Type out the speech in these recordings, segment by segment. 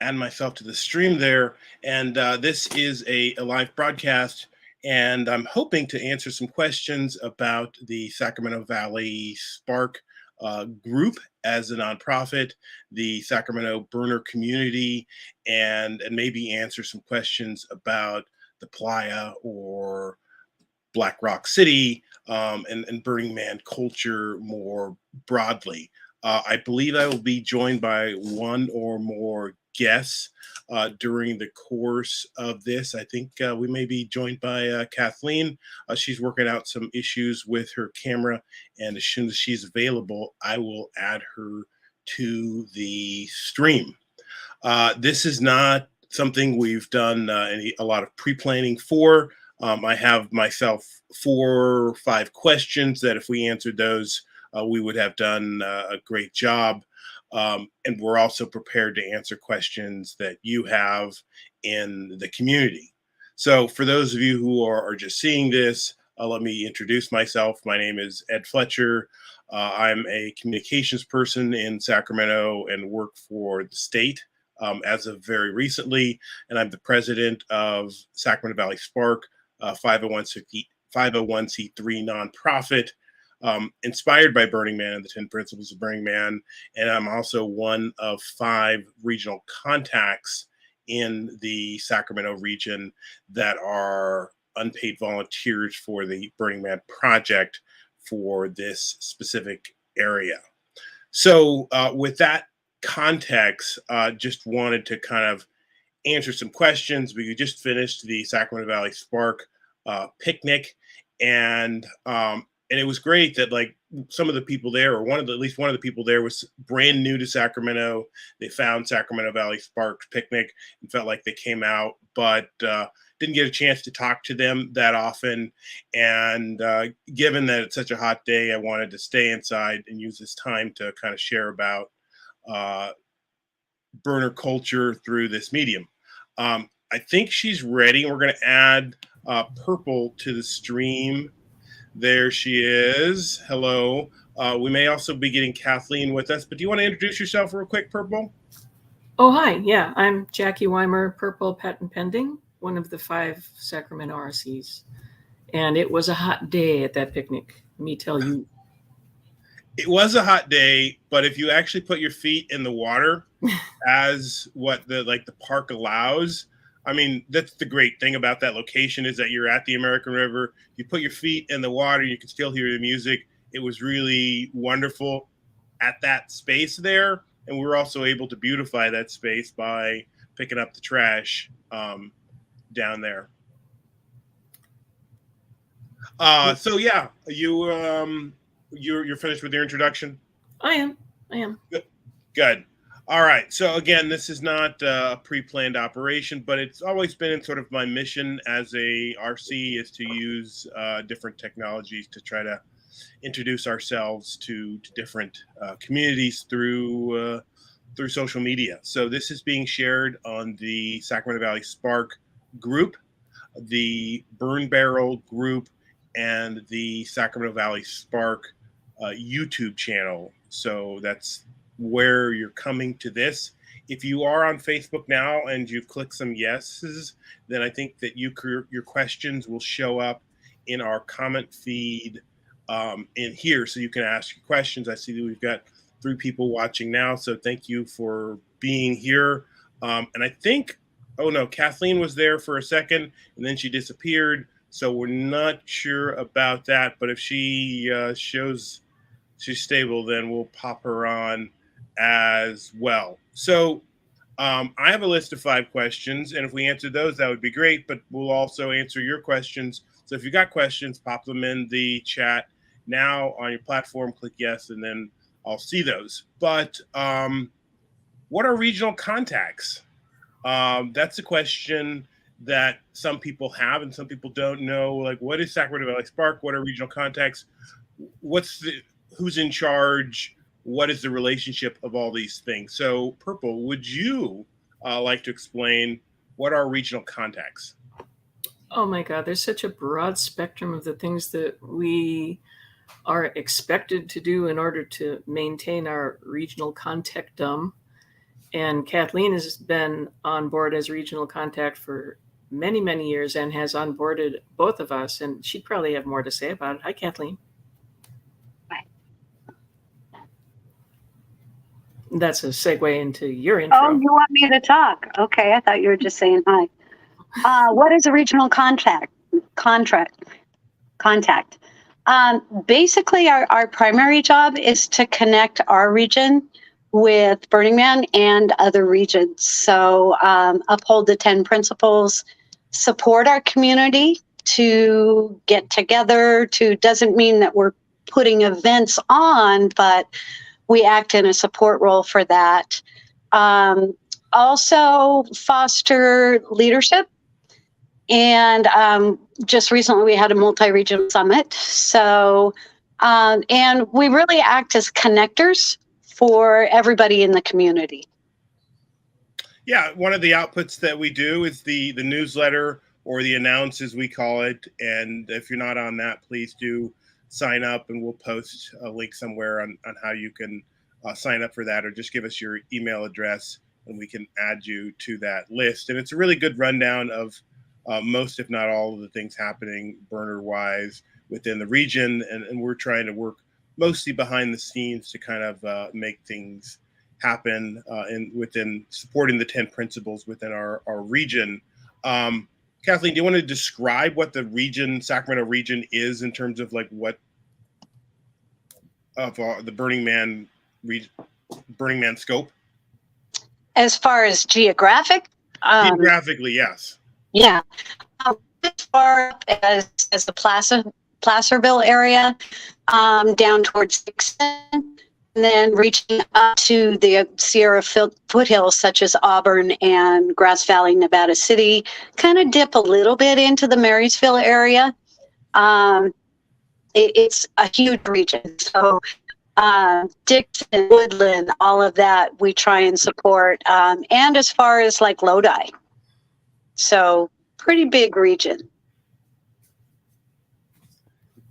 add myself to the stream there. And this is a live broadcast. And I'm hoping to answer some questions about the Sacramento Valley Spark group as a nonprofit, the Sacramento burner community, and maybe answer some questions about the Playa or Black Rock City, and Burning Man culture more broadly. I believe I will be joined by one or more guests during the course of this. I think we may be joined by Kathleen. She's working out some issues with her camera, and as soon as she's available, I will add her to the stream. This is not something we've done a lot of pre planning for. I have myself 4 or 5 questions that if we answered those, we would have done a great job. And we're also prepared to answer questions that you have in the community. So, for those of you who are just seeing this, let me introduce myself. My name is Ed Fletcher. I'm a communications person in Sacramento and work for the state as of very recently. And I'm the president of Sacramento Valley Spark, 501c3 nonprofit, inspired by Burning Man and the 10 Principles of Burning Man. And I'm also one of 5 regional contacts in the Sacramento region that are unpaid volunteers for the Burning Man project for this specific area. So with that context, just wanted to kind of answer some questions. We just finished the Sacramento Valley Spark picnic, and it was great that like some of the people there, or at least one of the people there, was brand new to Sacramento. They found Sacramento Valley Spark picnic and felt like they came out, but didn't get a chance to talk to them that often. And given that it's such a hot day, I wanted to stay inside and use this time to kind of share about burner culture through this medium. I think she's ready. We're going to add Purple to the stream. There she is. Hello. We may also be getting Kathleen with us, but do you want to introduce yourself real quick, Purple? Oh, hi. Yeah, I'm Jackie Weimer, Purple Patent Pending, one of the 5 Sacramento RCs. And it was a hot day at that picnic, let me tell you. It was a hot day, but if you actually put your feet in the water as what the park allows, I mean, that's the great thing about that location, is that you're at the American River. You put your feet in the water, you can still hear the music. It was really wonderful at that space there. And we were also able to beautify that space by picking up the trash down there. So yeah, you're finished with your introduction? I am. Good. All right. So again, this is not a pre-planned operation, but it's always been sort of my mission as a RC is to use different technologies to try to introduce ourselves to different communities through social media. So this is being shared on the Sacramento Valley Spark group, the Burn Barrel group, and the Sacramento Valley Spark YouTube channel. So that's where you're coming to this. If you are on Facebook now and you click some yeses, then I think that your questions will show up in our comment feed in here, so you can ask your questions. I see that we've got 3 people watching now, so thank you for being here. And I think, oh no, Kathleen was there for a second and then she disappeared, so we're not sure about that. But if she shows she's stable, then we'll pop her on as well. So I have a list of 5 questions, and if we answer those, that would be great, but we'll also answer your questions. So if you got questions, pop them in the chat now on your platform, click yes, and then I'll see those. But what are regional contacts? That's a question that some people have and some people don't know. Like, what is Sacramento Valley Spark? What are regional contacts? Who's in charge? What is the relationship of all these things? So, Purple, would you like to explain what are regional contacts? Oh my God, there's such a broad spectrum of the things that we are expected to do in order to maintain our regional contactdom. And Kathleen has been on board as regional contact for many, many years and has onboarded both of us. And she'd probably have more to say about it. Hi, Kathleen. Hi. That's a segue into your intro. Oh, you want me to talk? Okay, I thought you were just saying hi. What is a regional contact? Basically, our primary job is to connect our region with Burning Man and other regions. So uphold the 10 principles, support our community to get together. Doesn't mean that we're putting events on, but we act in a support role for that. Also foster leadership. And just recently we had a multi-regional summit. So, and we really act as connectors for everybody in the community. Yeah, one of the outputs that we do is the newsletter, or the announce as we call it. And if you're not on that, please do sign up, and we'll post a link somewhere on how you can sign up for that, or just give us your email address and we can add you to that list. And it's a really good rundown of most, if not all, of the things happening burner-wise within the region. And we're trying to work mostly behind the scenes to kind of make things happen within supporting the 10 principles within our region. Kathleen, do you want to describe what the region, Sacramento region, is in terms of like what of the Burning Man scope? As far as geographic? Geographically, yes. Yeah. As far as the Placerville area, down towards Dixon, and then reaching up to the Sierra foothills, such as Auburn and Grass Valley, Nevada City, kind of dip a little bit into the Marysville area. It's a huge region. So Dixon, Woodland, all of that, we try and support. And as far as like Lodi. So pretty big region.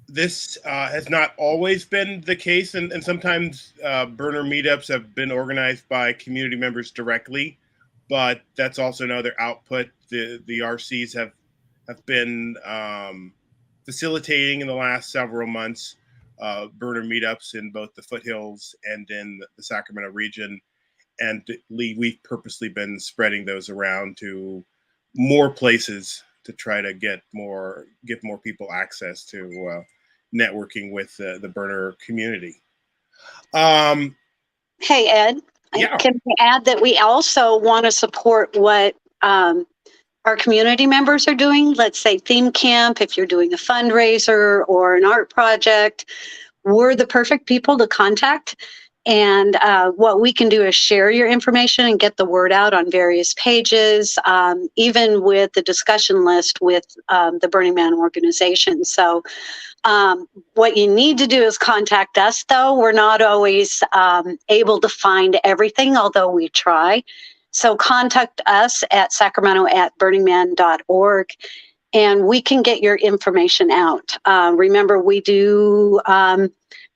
This has not always been the case, and sometimes burner meetups have been organized by community members directly, but that's also another output. The RCs have been facilitating in the last several months burner meetups in both the foothills and in the Sacramento region, and we've purposely been spreading those around to more places to try to give more people access to networking with the burner community. Hey, Ed, yeah. Can we add that we also want to support what our community members are doing? Let's say theme camp, if you're doing a fundraiser or an art project, we're the perfect people to contact. And what we can do is share your information and get the word out on various pages, even with the discussion list with the Burning Man organization. So what you need to do is contact us, though. We're not always able to find everything, although we try. So contact us at sacramento@burningman.org, and we can get your information out. Remember, we do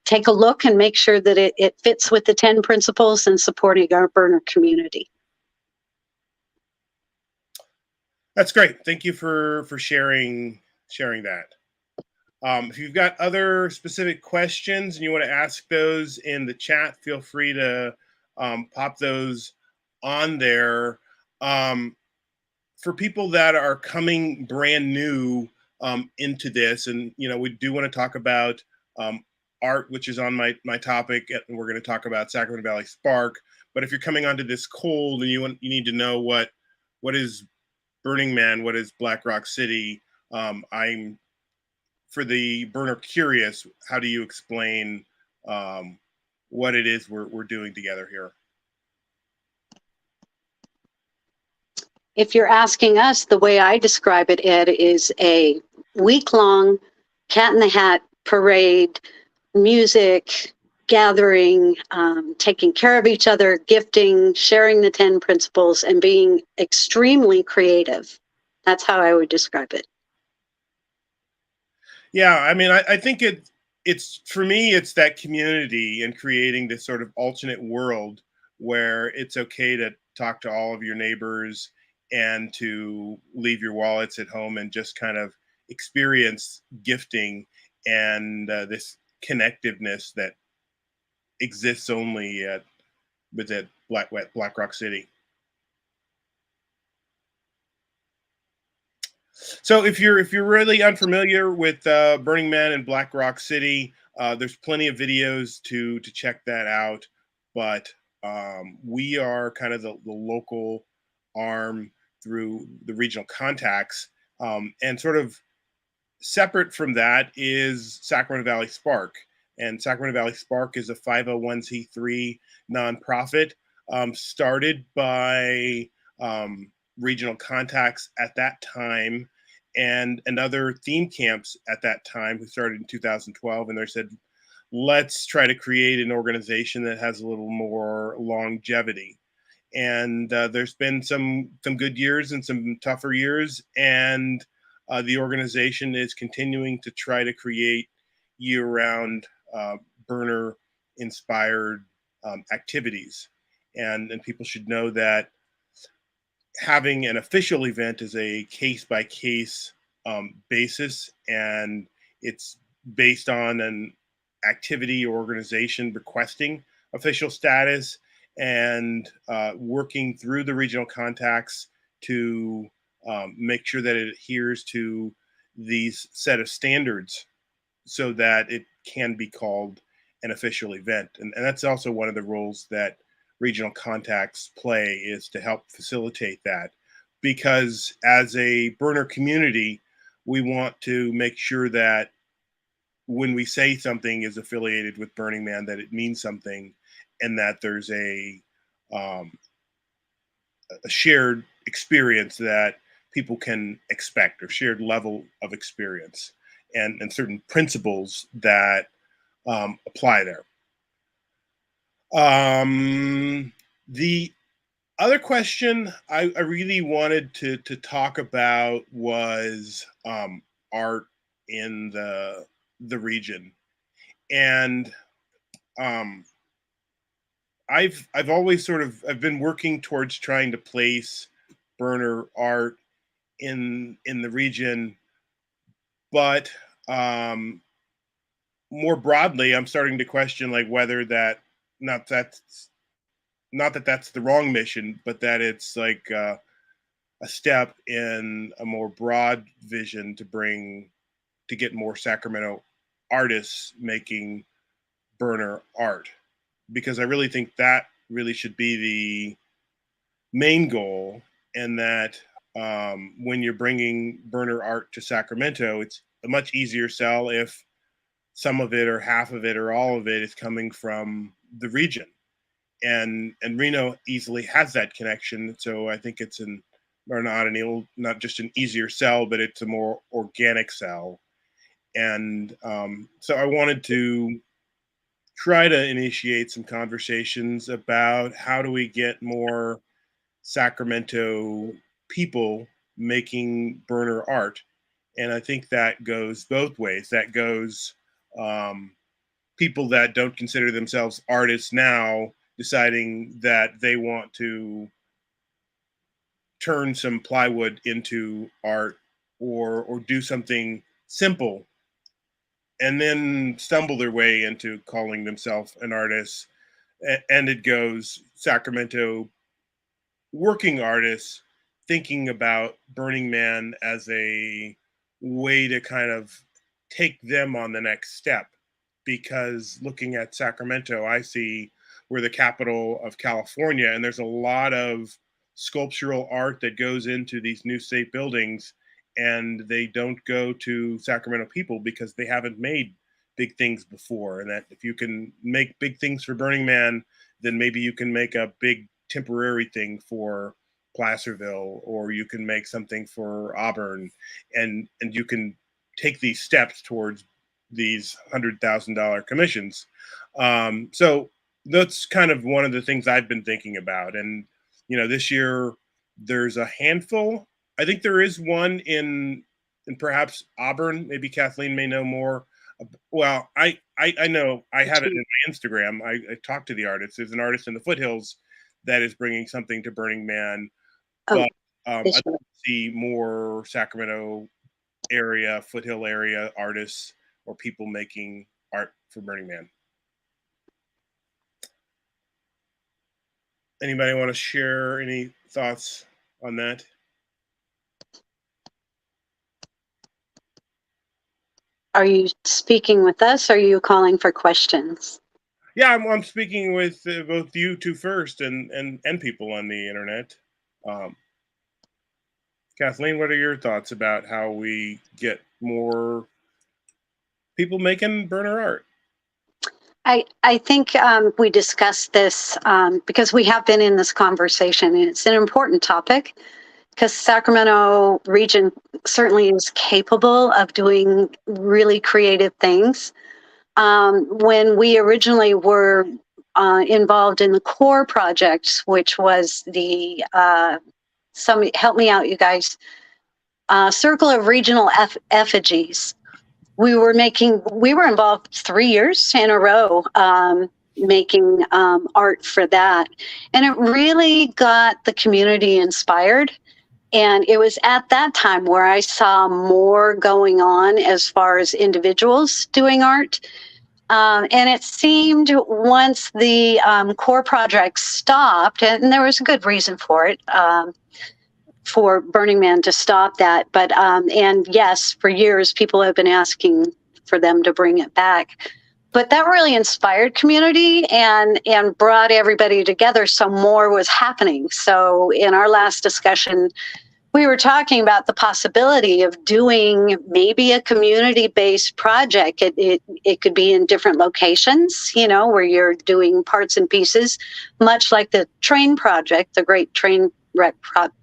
take a look and make sure that it fits with the 10 principles and supporting our burner community. That's great. Thank you for sharing that. If you've got other specific questions and you want to ask those in the chat, feel free to pop those on there. For people that are coming brand new into this, and we do want to talk about art, which is on my topic, and we're going to talk about Sacramento Valley Spark. But if you're coming onto this cold and you need to know what is Burning Man, what is Black Rock City, I'm for the burner curious. How do you explain what it is we're doing together here? If you're asking us, the way I describe it, Ed, is a week-long Cat in the Hat parade, music, gathering, taking care of each other, gifting, sharing the 10 principles, and being extremely creative. That's how I would describe it. Yeah, I mean, I think it's for me, it's that community and creating this sort of alternate world where it's okay to talk to all of your neighbors and to leave your wallets at home and just kind of experience gifting and this connectiveness that exists only at Black Rock City. So if you're really unfamiliar with Burning Man in Black Rock City, there's plenty of videos to check that out. But we are kind of the local arm through the regional contacts, and sort of separate from that is Sacramento Valley Spark. And Sacramento Valley Spark is a 501c3 nonprofit, started by regional contacts at that time and other theme camps at that time, who started in 2012. And they said, let's try to create an organization that has a little more longevity. And there's been some good years and some tougher years. And the organization is continuing to try to create year-round burner-inspired activities. And people should know that having an official event is a case-by-case basis, and it's based on an activity or organization requesting official status and working through the regional contacts to make sure that it adheres to these set of standards so that it can be called an official event. And that's also one of the roles that regional contacts play, is to help facilitate that. Because as a burner community, we want to make sure that when we say something is affiliated with Burning Man, that it means something, and that there's a shared experience that people can expect, or shared level of experience, and certain principles that apply there. The other question I really wanted to talk about was art in the region. And I've always I've been working towards trying to place burner art in the region, but more broadly, I'm starting to question like whether not that that's the wrong mission, but that it's like a step in a more broad vision to get more Sacramento artists making burner art, because I really think that really should be the main goal. And that when you're bringing burner art to Sacramento, it's a much easier sell if some of it or half of it or all of it is coming from the region. And Reno easily has that connection. So I think it's not just an easier sell, but it's a more organic sell. And so I wanted to try to initiate some conversations about how do we get more Sacramento people making burner art. And I think that goes both ways. That goes people that don't consider themselves artists now deciding that they want to turn some plywood into art, or do something simple and then stumble their way into calling themselves an artist. And it goes Sacramento working artists thinking about Burning Man as a way to kind of take them on the next step. Because looking at Sacramento, I see we're the capital of California, and there's a lot of sculptural art that goes into these new state buildings, and they don't go to Sacramento people because they haven't made big things before. And that if you can make big things for Burning Man, then maybe you can make a big temporary thing for Placerville, or you can make something for Auburn, and you can take these steps towards these $100,000 commissions. So that's kind of one of the things I've been thinking about. And this year there's a handful. I think there is one in perhaps Auburn. Maybe Kathleen may know more. Well, I know I have it in my Instagram. I talked to the artist. There's an artist in the foothills that is bringing something to Burning Man. Oh, But I'd this like one. to see more Sacramento area, foothill area artists or people making art for Burning Man. Anybody want to share any thoughts on that? Are you speaking with us? Or are you calling for questions? Yeah, I'm speaking with both you two first and people on the internet. Um, Kathleen, what are your thoughts about how we get more people making burner art? I think we discussed this because we have been in this conversation, and it's an important topic because Sacramento region certainly is capable of doing really creative things. When we originally were involved in the core project, which was the some help me out, you guys, Circle of Regional Effigies. We were involved 3 years in a row making art for that, and it really got the community inspired. And it was at that time where I saw more going on as far as individuals doing art. And it seemed once the core project stopped, and there was a good reason for it, for Burning Man to stop that. But and yes, for years people have been asking for them to bring it back. But that really inspired community and brought everybody together, so more was happening. So in our last discussion, we were talking about the possibility of doing maybe a community-based project. It could be in different locations, you know, where you're doing parts and pieces, much like the train project, the great train wreck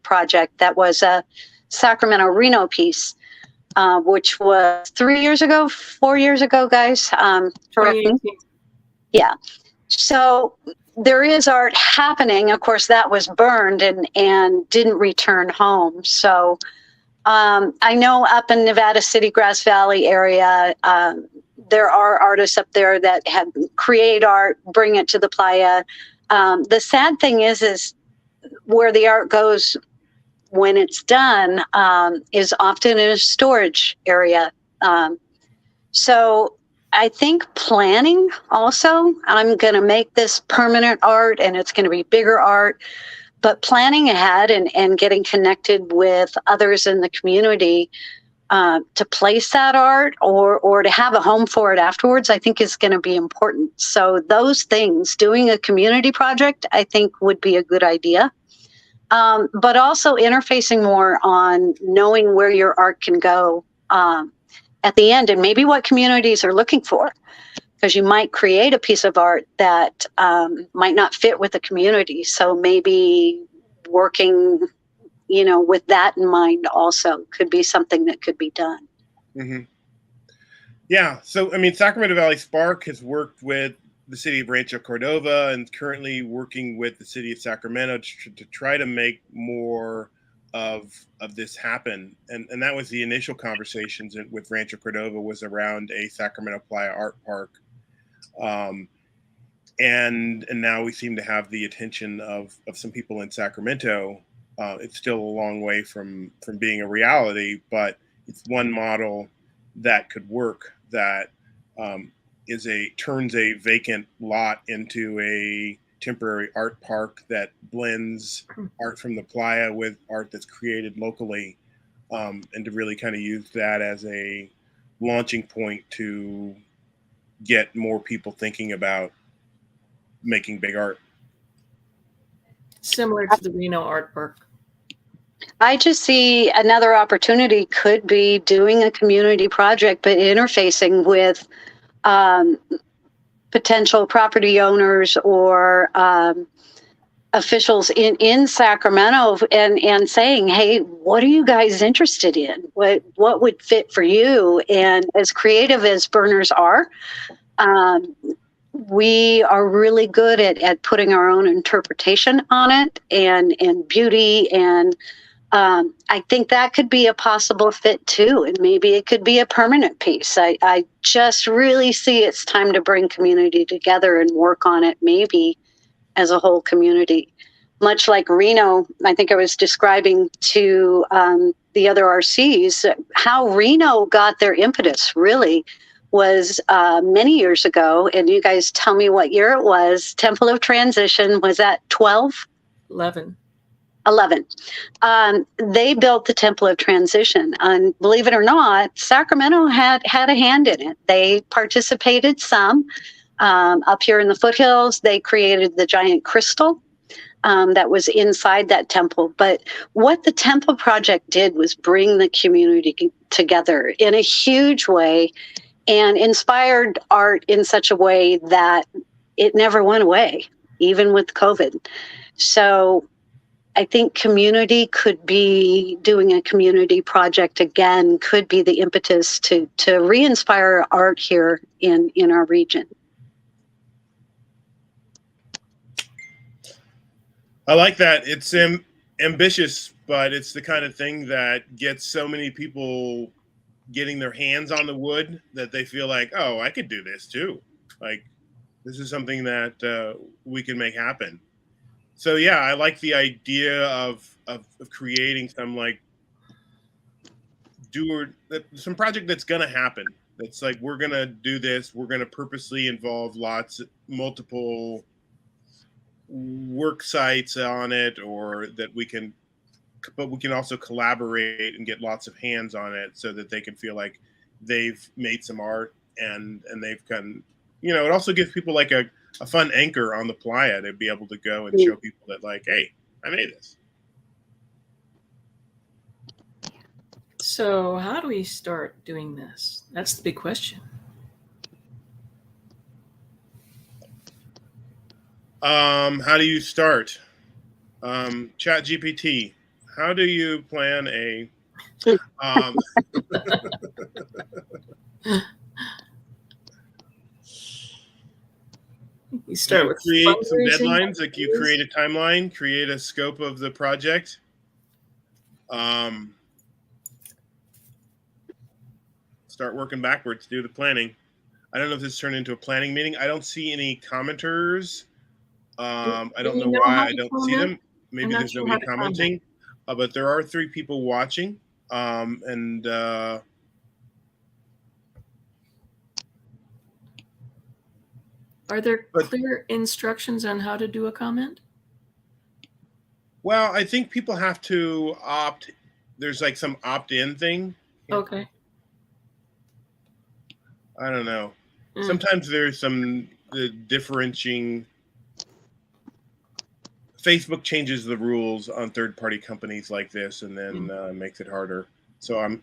project that was a Sacramento Reno piece, which was 4 years ago, guys. Correct me. Yeah. So there is art happening. Of course, that was burned and didn't return home. So I know up in Nevada City, Grass Valley area, there are artists up there that have create art, bring it to the playa. The sad thing is where the art goes when it's done is often in a storage area. So I think planning also, I'm going to make this permanent art and it's going to be bigger art, but planning ahead and getting connected with others in the community to place that art or to have a home for it afterwards, I think is going to be important. So those things, doing a community project, I think would be a good idea. But also interfacing more on knowing where your art can go at the end and maybe what communities are looking for, because you might create a piece of art that might not fit with the community. So maybe working, you know, with that in mind also could be something that could be done. Mm-hmm. Yeah. So, I mean, Sacramento Valley Spark has worked with the city of Rancho Cordova and currently working with the city of Sacramento to try to make more of this happen. And that was the initial conversations with Rancho Cordova, was around a Sacramento Playa Art Park. And now we seem to have the attention of some people in Sacramento. It's still a long way from being a reality, but it's one model that could work, that turns a vacant lot into a temporary art park that blends art from the playa with art that's created locally, and to really kind of use that as a launching point to get more people thinking about making big art. Similar to the Reno Art Park. I just see another opportunity could be doing a community project, but interfacing with potential property owners or officials in Sacramento and saying, hey, what are you guys interested in? What would fit for you? And as creative as burners are, we are really good at putting our own interpretation on it and beauty. And I think that could be a possible fit too. And maybe it could be a permanent piece. I just really see it's time to bring community together and work on it maybe as a whole community. Much like Reno, I think I was describing to the other RCs, how Reno got their impetus really was many years ago. And you guys tell me what year it was. Temple of Transition, was that 12? 11. 11. They built the Temple of Transition. And believe it or not, Sacramento had a hand in it. They participated some. Up here in the foothills, they created the giant crystal that was inside that temple. But what the temple project did was bring the community together in a huge way and inspired art in such a way that it never went away, even with COVID. So I think community could be doing a community project again, could be the impetus to re-inspire art here in our region. I like that. It's ambitious, but it's the kind of thing that gets so many people getting their hands on the wood that they feel like, oh, I could do this too. Like, this is something that we can make happen. So yeah, I like the idea of creating some like some project that's gonna happen. That's like, we're gonna do this. We're gonna purposely involve multiple work sites on it, or that but we can also collaborate and get lots of hands on it, so that they can feel like they've made some art and they've it also gives people like a fun anchor on the playa to be able to go and show people that, like, hey, I made this. So how do we start doing this? That's the big question. How do you start? Chat GPT, how do you plan a You start with create some fundraising deadlines, like you ideas. create a timeline, create a scope of the project. Start working backwards, do the planning. I don't know if this turned into a planning meeting. I don't see any commenters. I don't know why I don't see them. Maybe there's nobody commenting. But there are 3 people watching. Are there clear instructions on how to do a comment? Well, I think people have to opt. There's like some opt-in thing. Okay. I don't know. Sometimes there's some differentiating. Facebook changes the rules on third-party companies like this, and then makes it harder. So I'm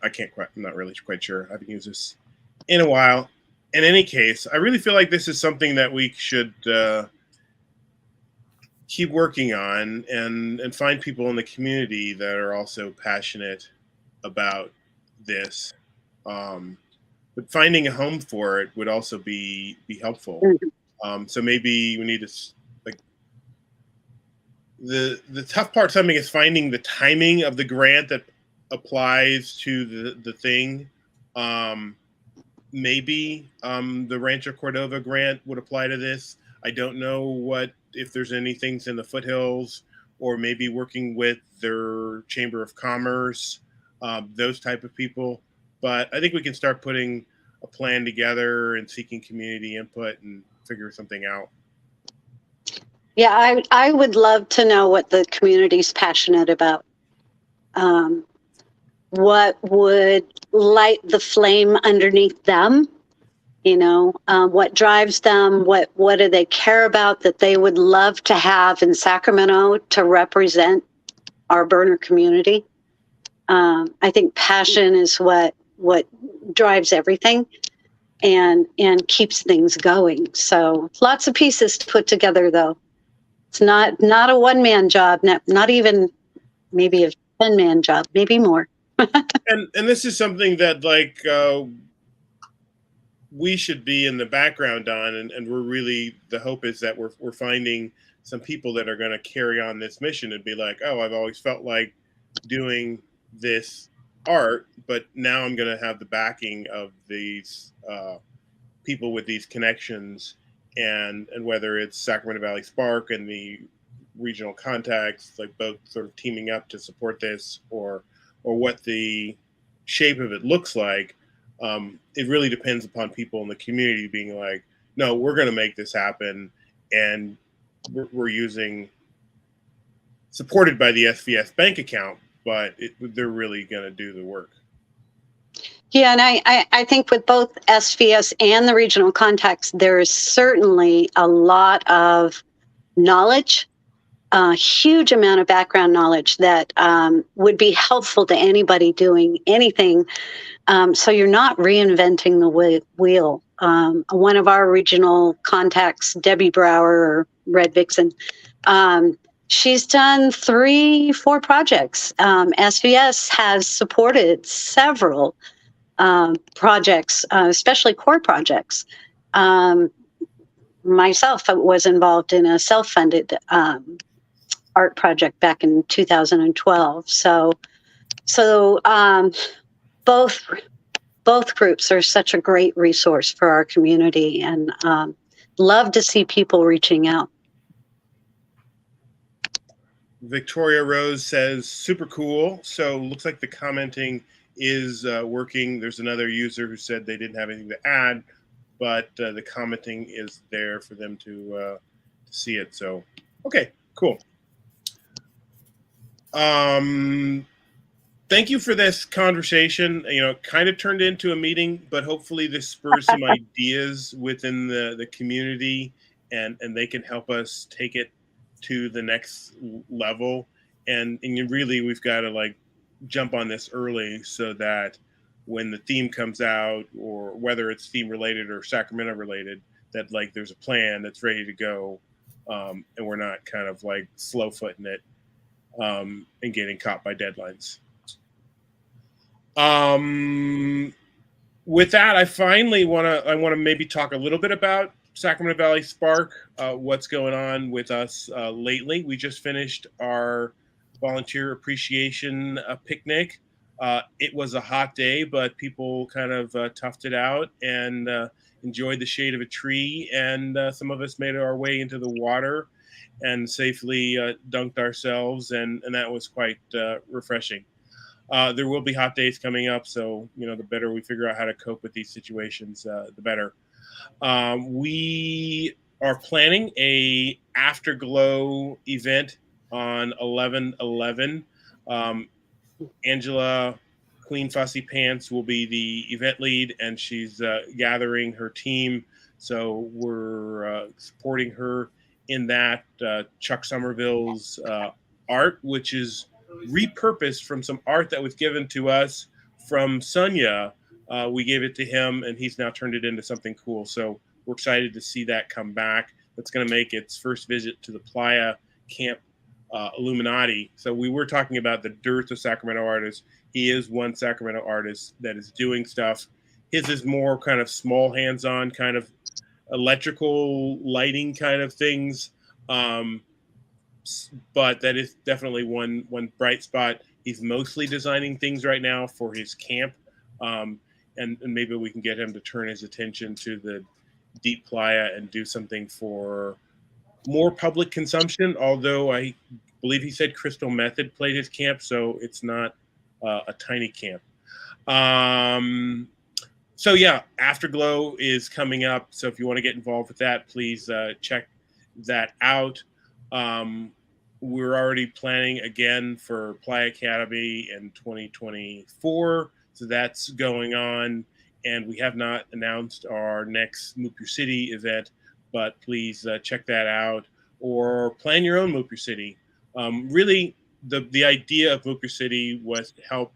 not really quite sure. I haven't used this in a while. In any case, I really feel like this is something that we should keep working on and find people in the community that are also passionate about this. But finding a home for it would also be helpful. So maybe we need to, like, the tough part something is finding the timing of the grant that applies to the thing. Maybe the Rancho Cordova grant would apply to this. I don't know if there's any things in the foothills, or maybe working with their Chamber of Commerce, those type of people. But I think we can start putting a plan together and seeking community input and figure something out. Yeah, I would love to know what the community's passionate about. What would light the flame underneath them? What drives them? What do they care about that they would love to have in Sacramento to represent our burner community? I think passion is what drives everything and keeps things going. So lots of pieces to put together, though. It's not a one-man job, not even maybe a 10-man job, maybe more. And this is something that, like, we should be in the background on, and we're really, the hope is that we're finding some people that are going to carry on this mission and be like, oh, I've always felt like doing this art, but now I'm going to have the backing of these people with these connections, and whether it's Sacramento Valley Spark and the regional contacts, like both sort of teaming up to support this, or what the shape of it looks like, it really depends upon people in the community being like, no, we're going to make this happen, and we're using, supported by the SVS bank account, but they're really going to do the work. Yeah, and I think with both SVS and the regional contacts, there is certainly a lot of knowledge, a huge amount of background knowledge that would be helpful to anybody doing anything. So you're not reinventing the wheel. One of our regional contacts, Debbie Brower, or Red Vixen, she's done 3-4 projects. SVS has supported several projects, especially core projects. Myself, I was involved in a self-funded art project back in 2012. So both groups are such a great resource for our community, and love to see people reaching out. Victoria Rose says, super cool. So looks like the commenting is working. There's another user who said they didn't have anything to add, but the commenting is there for them to see it. So, okay, cool. Thank you for this conversation. You know, it kind of turned into a meeting, but hopefully this spurs some ideas within the community, and they can help us take it to the next level. And really, we've got to like jump on this early so that when the theme comes out, or whether it's theme related or Sacramento related, that like there's a plan that's ready to go, and we're not kind of like slow footing it and getting caught by deadlines. With that, I finally want to maybe talk a little bit about Sacramento Valley Spark, what's going on with us lately. We just finished our volunteer appreciation picnic. It was a hot day, but people kind of toughed it out and enjoyed the shade of a tree. And some of us made our way into the water and safely dunked ourselves, and that was quite refreshing. There will be hot days coming up, so the better we figure out how to cope with these situations, the better. We are planning a afterglow event on 11/11. Angela Queen Fussy Pants will be the event lead, and she's gathering her team. So we're supporting her in that. Chuck Somerville's art, which is repurposed from some art that was given to us from Sonia. We gave it to him, and he's now turned it into something cool. So we're excited to see that come back. That's going to make its first visit to the Playa Camp Illuminati. So we were talking about the dearth of Sacramento artists. He is one Sacramento artist that is doing stuff. His is more kind of small, hands-on, kind of electrical lighting kind of things. But that is definitely one bright spot. He's mostly designing things right now for his camp. And maybe we can get him to turn his attention to the Deep Playa and do something for more public consumption, although I believe he said Crystal Method played his camp, so it's not a tiny camp. So yeah, Afterglow is coming up. So if you want to get involved with that, please check that out. We're already planning again for Playa Academy in 2024. So that's going on. And we have not announced our next Move Your City event, but please check that out or plan your own Move Your City. Really, the idea of Move Your City was to help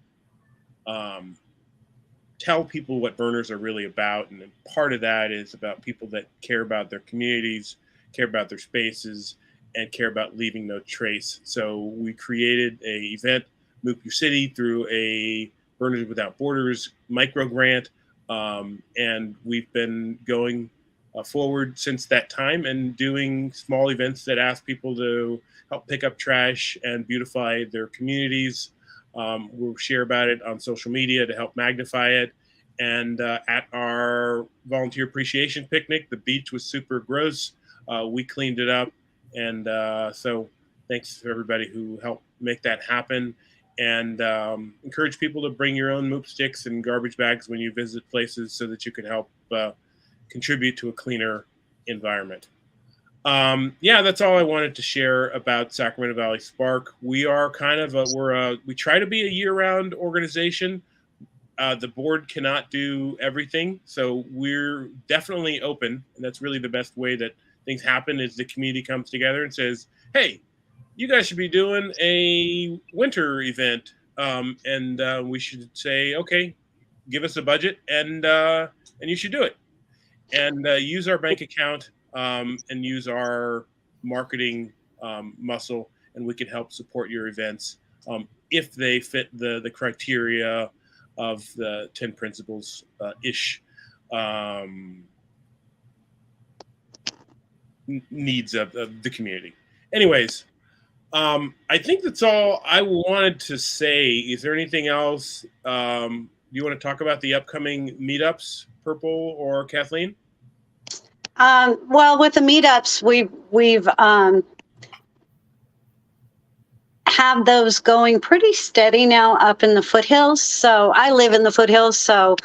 tell people what burners are really about. And part of that is about people that care about their communities, care about their spaces, and care about leaving no trace. So we created a event, Move Your City, through a Burners Without Borders micro grant. And we've been going forward since that time and doing small events that ask people to help pick up trash and beautify their communities. We'll share about it on social media to help magnify it. And at our volunteer appreciation picnic, the beach was super gross. We cleaned it up. And so thanks to everybody who helped make that happen. And encourage people to bring your own MOOP sticks and garbage bags when you visit places so that you can help contribute to a cleaner environment. Yeah, that's all I wanted to share about Sacramento Valley Spark. We are kind of we try to be a year-round organization. The board cannot do everything, so we're definitely open, and that's really the best way that things happen is the community comes together and says, hey, you guys should be doing a winter event, and we should say, okay, give us a budget, and you should do it, and use our bank account, and use our marketing muscle, and we can help support your events if they fit the criteria of the 10 principles ish needs of the community. Anyways, I think that's all I wanted to say. Is there anything else you want to talk about the upcoming meetups, Purple or Kathleen? Well, with the meetups, we've have those going pretty steady now up in the foothills. So I live in the foothills, so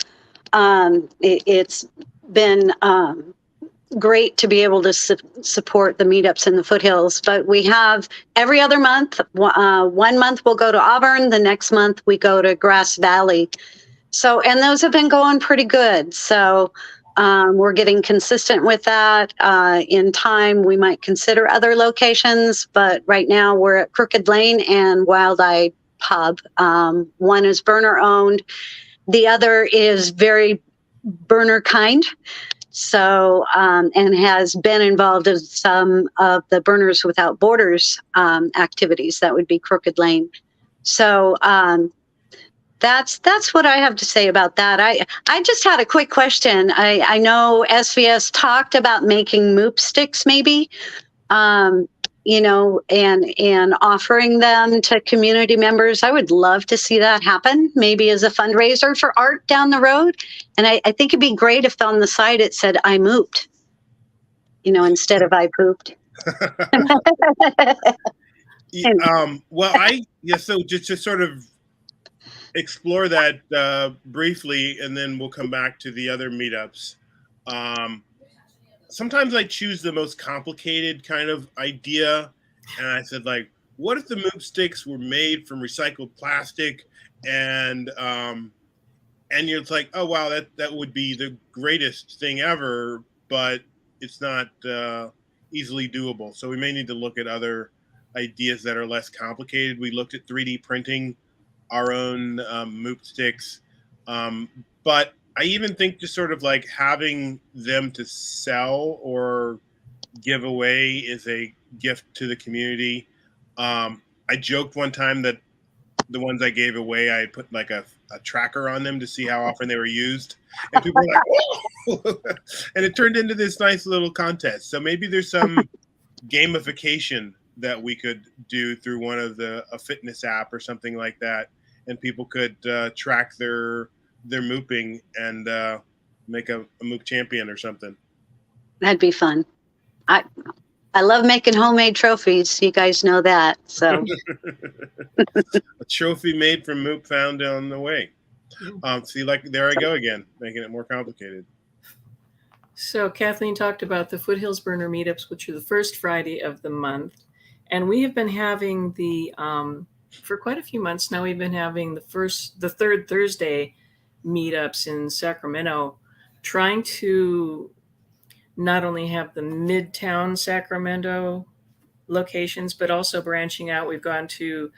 it's been great to be able to support the meetups in the foothills. But we have every other month. 1 month we'll go to Auburn. The next month we go to Grass Valley. So, and those have been going pretty good. So we're getting consistent with that. In time, we might consider other locations, but right now we're at Crooked Lane and Wild Eye Pub. One is burner owned. The other is very burner kind. So, and has been involved in some of the Burners Without Borders activities. That would be Crooked Lane. So, that's what I have to say about that. I just had a quick question. I know SVS talked about making MOOP sticks, maybe, you know, and offering them to community members. I would love to see that happen, maybe as a fundraiser for art down the road. And I think it'd be great if on the side it said "I mooped," you know, instead of "I pooped." Well, so just to sort of explore that briefly, and then we'll come back to the other meetups. Sometimes I choose the most complicated kind of idea, and I said, like, what if the MOOP sticks were made from recycled plastic? And you're like, oh wow, that would be the greatest thing ever, but it's not easily doable. So we may need to look at other ideas that are less complicated. We looked at 3D printing our own MOOP sticks, but I even think just sort of like having them to sell or give away is a gift to the community. I joked one time that the ones I gave away, I put like a tracker on them to see how often they were used, and people were like, "Oh!" And it turned into this nice little contest. So maybe there's some gamification that we could do through one of a fitness app or something like that, and people could track their mooping and make a MOOP champion or something. That'd be fun. I love making homemade trophies. You guys know that. So a trophy made from MOOP found on the way. See, like, there I go again, making it more complicated. So Kathleen talked about the Foothills Burner meetups, which are the first Friday of the month. And we have been having for quite a few months now, we've been having the third Thursday meetups in Sacramento, trying to not only have the Midtown Sacramento locations, but also branching out. We've gone to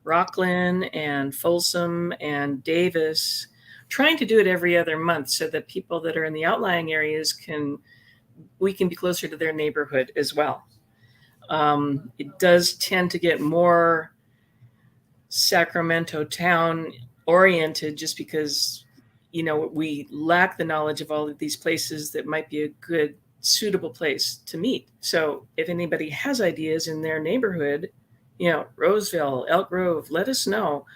Rockland and Folsom and Davis, trying to do it every other month so that people that are in the outlying areas we can be closer to their neighborhood as well. It does tend to get more Sacramento town oriented just because, you know, we lack the knowledge of all of these places that might be a good, suitable place to meet. So if anybody has ideas in their neighborhood, you know, Roseville, Elk Grove, let us know.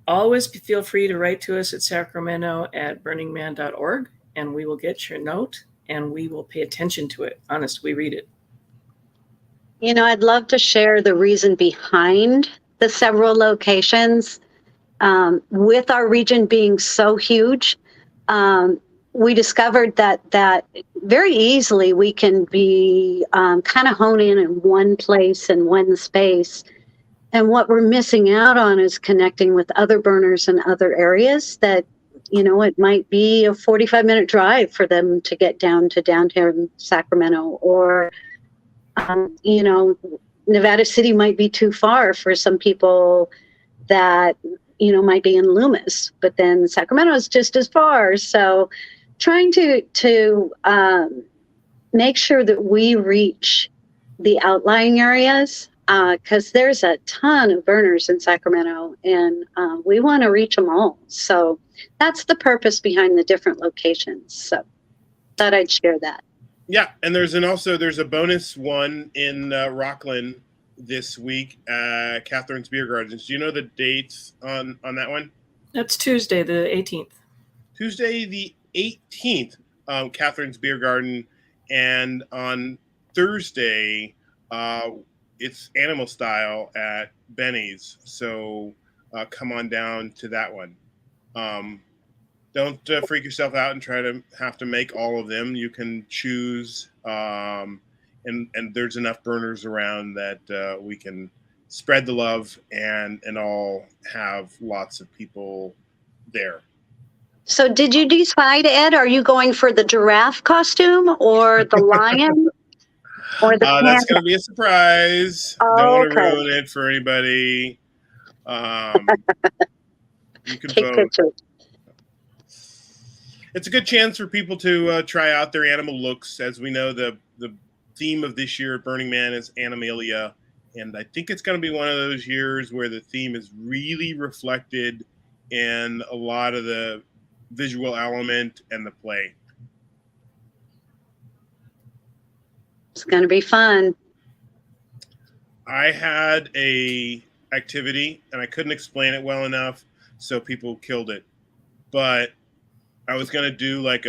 always feel free to write to us at sacramento@burningman.org, and we will get your note and we will pay attention to it. Honest, we read it. I'd love to share the reason behind the several locations. With our region being so huge, we discovered that very easily we can be kind of hone in one place and one space. And what we're missing out on is connecting with other burners in other areas that, it might be a 45-minute drive for them to get down to downtown Sacramento, or, Nevada City might be too far for some people that, might be in Loomis, but then Sacramento is just as far. So trying to make sure that we reach the outlying areas, because there's a ton of burners in Sacramento, and we want to reach them all. So that's the purpose behind the different locations. So thought I'd share that. Yeah, and there's a bonus one in Rockland this week at Catherine's Beer Gardens. Do you know the dates on that one? That's Tuesday, the 18th. Tuesday the 18th, Catherine's Beer Garden, and on Thursday, it's Animal Style at Benny's. So come on down to that one. Don't freak yourself out and try to have to make all of them. You can choose, and there's enough burners around that we can spread the love and all have lots of people there. So did you decide, Ed, are you going for the giraffe costume or the lion or the panda? That's going to be a surprise. Oh, Don't want to okay. ruin it for anybody. You can Take vote. pictures. It's a good chance for people to try out their animal looks. As we know, the theme of this year at Burning Man is Animalia. And I think it's going to be one of those years where the theme is really reflected in a lot of the visual element and the play. It's going to be fun. I had a activity, and I couldn't explain it well enough, so people killed it. But I was going to do like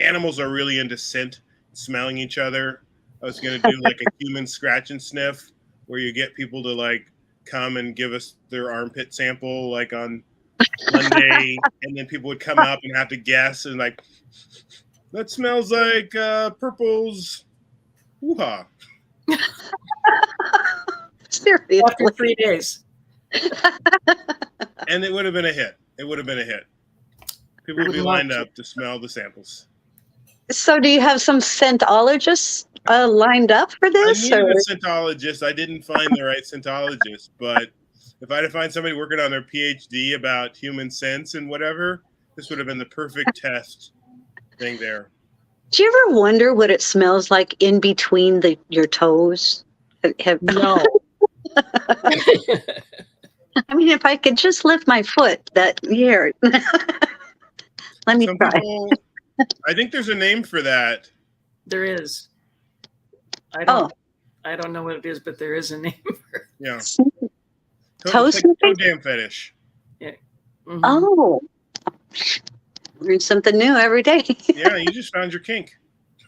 animals are really into scent, smelling each other. I was going to do like a human scratch and sniff, where you get people to like come and give us their armpit sample like on Monday, and then people would come up and have to guess and like, that smells like purples. Woo-ha. Seriously. After 3 days. And it would have been a hit. People would be lined up to smell the samples. So do you have some scentologists lined up for this? I needed a scentologist. I didn't find the right scentologist, but if I had to find somebody working on their PhD about human scents and whatever, this would have been the perfect test thing there. Do you ever wonder what it smells like in between your toes? No. I mean, if I could just lift my foot that year. Let me try. I think there's a name for that. There is. I don't know what it is, but there is a name for it. Yeah. Toe toe jam fetish. Yeah. Mm-hmm. Oh. Learn something new every day. Yeah, you just found your kink.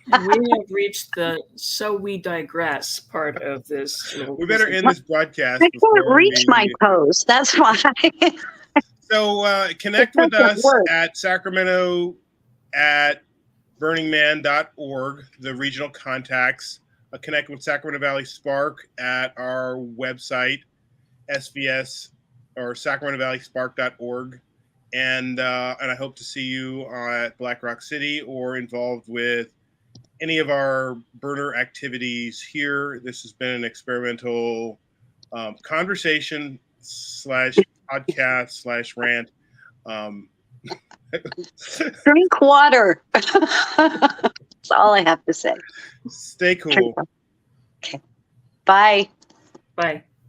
We have reached the "so we digress" part of this. We better end this broadcast. I can't reach my toes. That's why. So connect with us at Sacramento at burningman.org, the regional contacts. Connect with Sacramento Valley Spark at our website, SVS or sacramentovalley.spark.org. And I hope to see you at Black Rock City or involved with any of our burner activities here. This has been an experimental conversation / podcast / rant. Drink water. That's all I have to say. Stay cool. Okay. Bye. Bye.